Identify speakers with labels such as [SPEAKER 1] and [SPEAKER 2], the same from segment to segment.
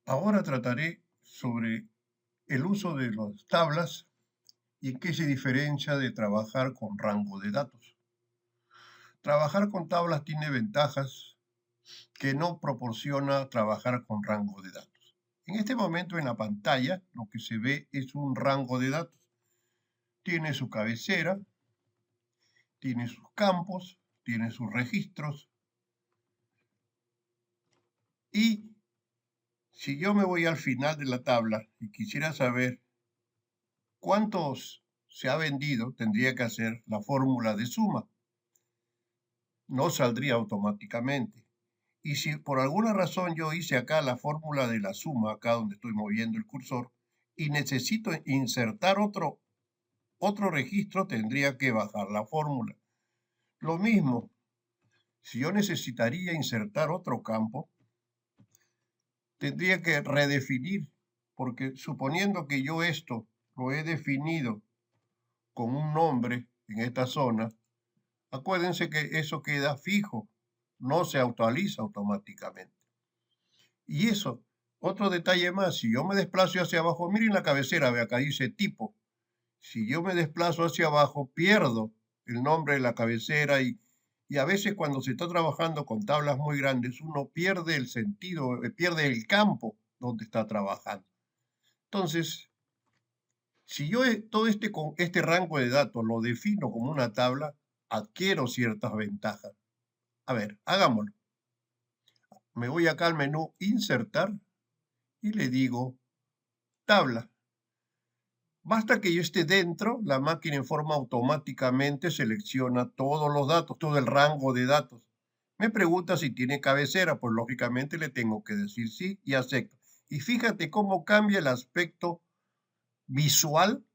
[SPEAKER 1] Ahora trataré sobre el uso de las tablas y en qué se diferencia de trabajar con rango de datos. Trabajar con tablas tiene ventajas que no proporciona trabajar con rango de datos. En este momento en la pantalla lo que se ve es un rango de datos. Tiene su cabecera, tiene sus campos, tiene sus registros y si yo me voy al final de la tabla y quisiera saber cuántos se ha vendido, tendría que hacer la fórmula de suma. No saldría automáticamente. Y si por alguna razón yo hice acá la fórmula de la suma, acá donde estoy moviendo el cursor, y necesito insertar otro registro, tendría que bajar la fórmula. Lo mismo, si yo necesitaría insertar otro campo, tendría que redefinir, porque suponiendo que yo esto lo he definido con un nombre en esta zona, acuérdense que eso queda fijo, no se actualiza automáticamente. Y eso, otro detalle más, si yo me desplazo hacia abajo, miren la cabecera, ve acá dice tipo. Si yo me desplazo hacia abajo, pierdo el nombre de la cabecera y a veces cuando se está trabajando con tablas muy grandes, uno pierde el sentido, pierde el campo donde está trabajando. Entonces, si yo todo este rango de datos lo defino como una tabla, adquiero ciertas ventajas. A ver, hagámoslo. Me voy acá al menú Insertar y le digo Tabla. Basta que yo esté dentro, la máquina en forma automáticamente selecciona todos los datos, todo el rango de datos. Me pregunta si tiene cabecera, pues lógicamente le tengo que decir sí y acepto. Y fíjate cómo cambia el aspecto visual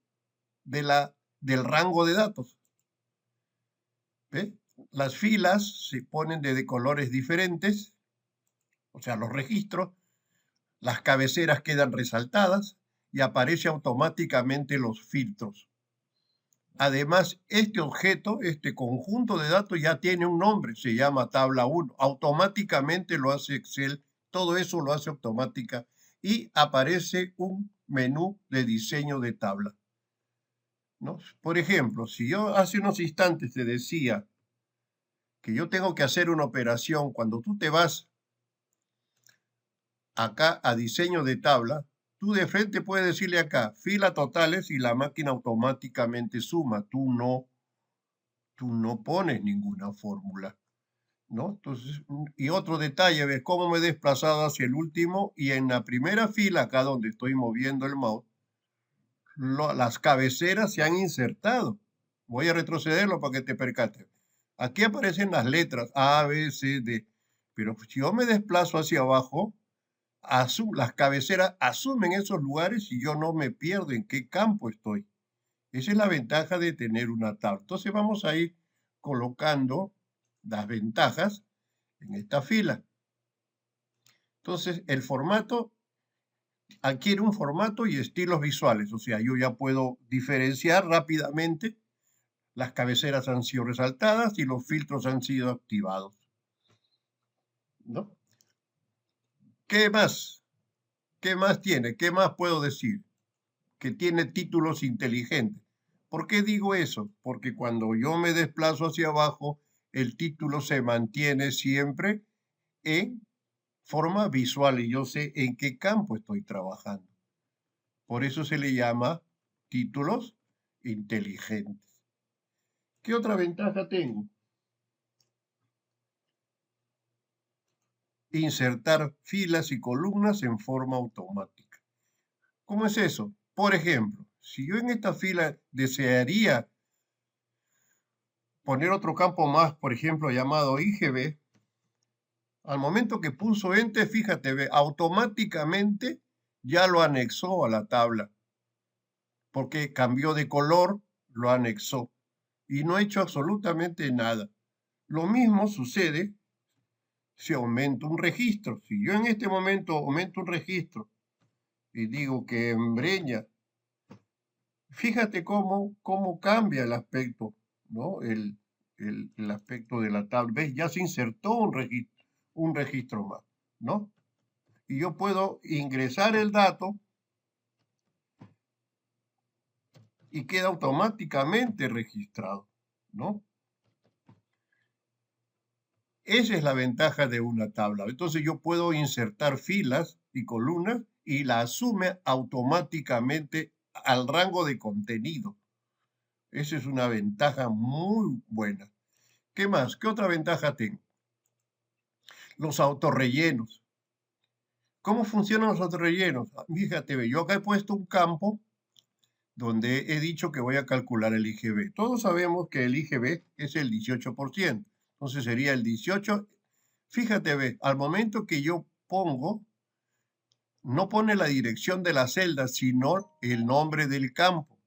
[SPEAKER 1] del rango de datos. ¿Ve? Las filas se ponen de colores diferentes, o sea, los registros, las cabeceras quedan resaltadas y aparece automáticamente los filtros. Además, este objeto, este conjunto de datos ya tiene un nombre, se llama tabla 1. Automáticamente lo hace Excel, todo eso lo hace automática y aparece un menú de diseño de tabla, ¿no? Por ejemplo, si yo hace unos instantes te decía que yo tengo que hacer una operación, cuando tú te vas acá a diseño de tabla, tú de frente puedes decirle acá, fila totales y la máquina automáticamente suma, tú no pones ninguna fórmula, ¿no? Entonces, y otro detalle, ves cómo me he desplazado hacia el último y en la primera fila, acá donde estoy moviendo el mouse, las cabeceras se han insertado. Voy a retrocederlo para que te percates. Aquí aparecen las letras A, B, C, D, pero si yo me desplazo hacia abajo, las cabeceras asumen esos lugares y yo no me pierdo en qué campo estoy. Esa es la ventaja de tener una tabla. Entonces vamos a ir colocando las ventajas en esta fila. Entonces el formato adquiere un formato y estilos visuales, o sea, yo ya puedo diferenciar rápidamente, las cabeceras han sido resaltadas y los filtros han sido activados, ¿no? ¿Qué más? ¿Qué más tiene? ¿Qué más puedo decir? Que tiene títulos inteligentes. ¿Por qué digo eso? Porque cuando yo me desplazo hacia abajo, el título se mantiene siempre en forma visual y yo sé en qué campo estoy trabajando. Por eso se le llama títulos inteligentes. ¿Qué otra ventaja tengo? Insertar filas y columnas en forma automática. ¿Cómo es eso? Por ejemplo, si yo en esta fila desearía poner otro campo más, por ejemplo, llamado IGB, al momento que puso Enter, fíjate, ve, automáticamente ya lo anexó a la tabla, porque cambió de color, lo anexó y no ha hecho absolutamente nada. Lo mismo sucede si aumento un registro. Si yo en este momento aumento un registro y digo que en Breña, fíjate cómo cambia el aspecto, ¿no? El aspecto de la tabla. ¿Ves? Ya se insertó un registro más, ¿no? y yo puedo ingresar el dato y queda automáticamente registrado, ¿no? Esa es la ventaja de una tabla. Entonces yo puedo insertar filas y columnas y la asume automáticamente al rango de contenido. Esa es una ventaja muy buena. ¿Qué más? ¿Qué otra ventaja tengo? Los autorrellenos. ¿Cómo funcionan los autorrellenos? Fíjate, yo acá he puesto un campo donde he dicho que voy a calcular el IGB. Todos sabemos que el IGB es el 18%. Entonces sería el 18. Fíjate, ve, al momento que yo pongo, no pone la dirección de la celda, sino el nombre del campo.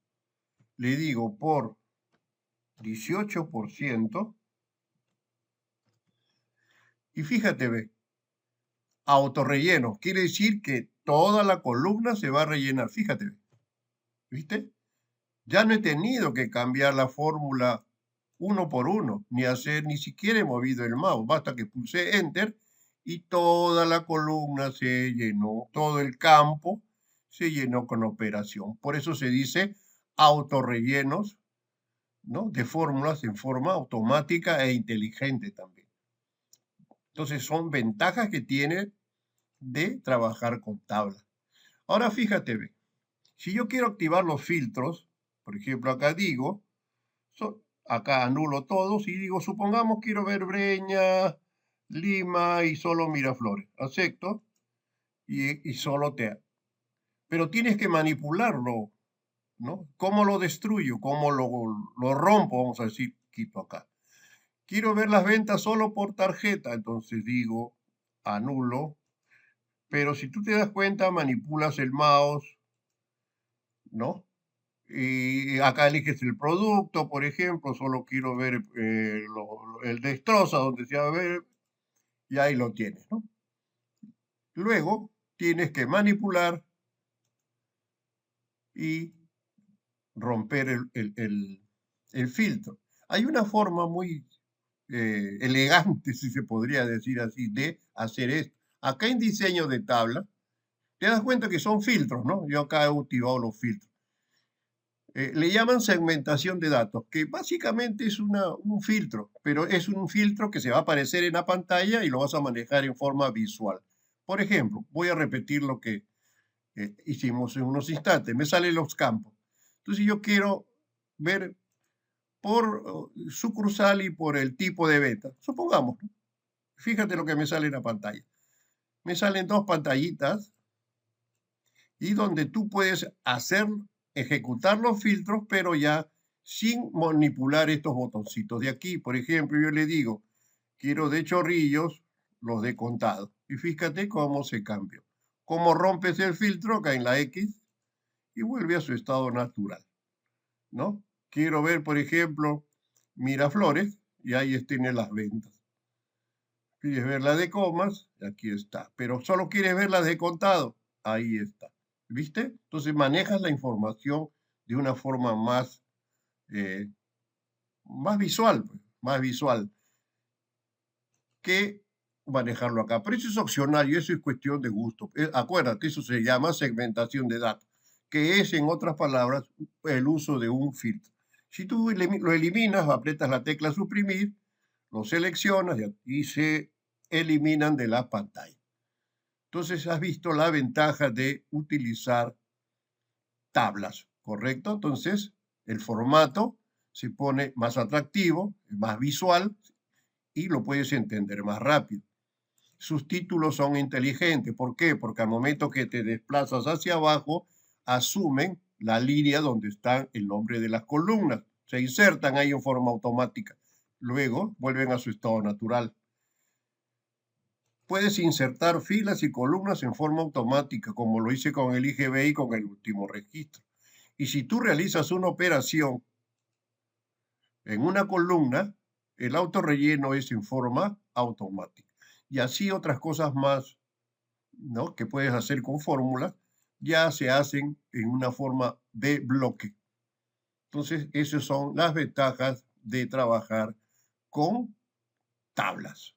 [SPEAKER 1] Le digo por 18%. Y fíjate, ve, autorrelleno. Quiere decir que toda la columna se va a rellenar. Fíjate, ve, ¿viste? Ya no he tenido que cambiar la fórmula uno por uno, ni siquiera he movido el mouse. Basta que pulsé Enter y toda la columna se llenó, todo el campo se llenó con operación. Por eso se dice autorrellenos, ¿no? De fórmulas en forma automática e inteligente también. Entonces son ventajas que tiene de trabajar con tablas. Ahora fíjate, ve, si yo quiero activar los filtros, por ejemplo, acá digo, acá anulo todos y digo, supongamos quiero ver Breña, Lima y solo Miraflores. Acepto y solo te... Pero tienes que manipularlo, ¿no? ¿Cómo lo destruyo? ¿Cómo lo rompo? Vamos a decir, quito acá. Quiero ver las ventas solo por tarjeta, entonces digo, anulo. Pero si tú te das cuenta, manipulas el mouse, ¿no? Y acá eliges el producto, por ejemplo, solo quiero ver el destroza, donde se va a ver, y ahí lo tienes, ¿no? Luego tienes que manipular y romper el filtro. Hay una forma muy elegante, si se podría decir así, de hacer esto. Acá en diseño de tabla, te das cuenta que son filtros, ¿no? Yo acá he activado los filtros. Le llaman segmentación de datos, que básicamente es un filtro, pero es un filtro que se va a aparecer en la pantalla y lo vas a manejar en forma visual. Por ejemplo, voy a repetir lo que hicimos en unos instantes. Me salen los campos. Entonces yo quiero ver por sucursal y por el tipo de venta. Supongamos, ¿no? Fíjate lo que me sale en la pantalla. Me salen dos pantallitas y donde tú puedes ejecutar los filtros, pero ya sin manipular estos botoncitos de aquí. Por ejemplo, yo le digo, quiero de Chorrillos los de contado. Y fíjate cómo se cambió. Cómo rompes el filtro acá en la X y vuelve a su estado natural, ¿no? Quiero ver, por ejemplo, Miraflores y ahí tiene las ventas. Quieres ver la de comas, aquí está. Pero solo quieres ver las de contado, ahí está. ¿Viste? Entonces manejas la información de una forma eh, más visual, pues, más visual que manejarlo acá. Pero eso es opcional y eso es cuestión de gusto. Acuérdate, eso se llama segmentación de datos, que es, en otras palabras, el uso de un filtro. Si tú lo eliminas, aprietas la tecla suprimir, lo seleccionas y se eliminan de la pantalla. Entonces has visto la ventaja de utilizar tablas, ¿correcto? Entonces el formato se pone más atractivo, más visual y lo puedes entender más rápido. Sus títulos son inteligentes. ¿Por qué? Porque al momento que te desplazas hacia abajo, asumen la línea donde está el nombre de las columnas. Se insertan ahí en forma automática. Luego vuelven a su estado natural. Puedes insertar filas y columnas en forma automática, como lo hice con el IGB y con el último registro. Y si tú realizas una operación en una columna, el autorrelleno es en forma automática. Y así otras cosas más, ¿no?, que puedes hacer con fórmulas, ya se hacen en una forma de bloque. Entonces, esas son las ventajas de trabajar con tablas.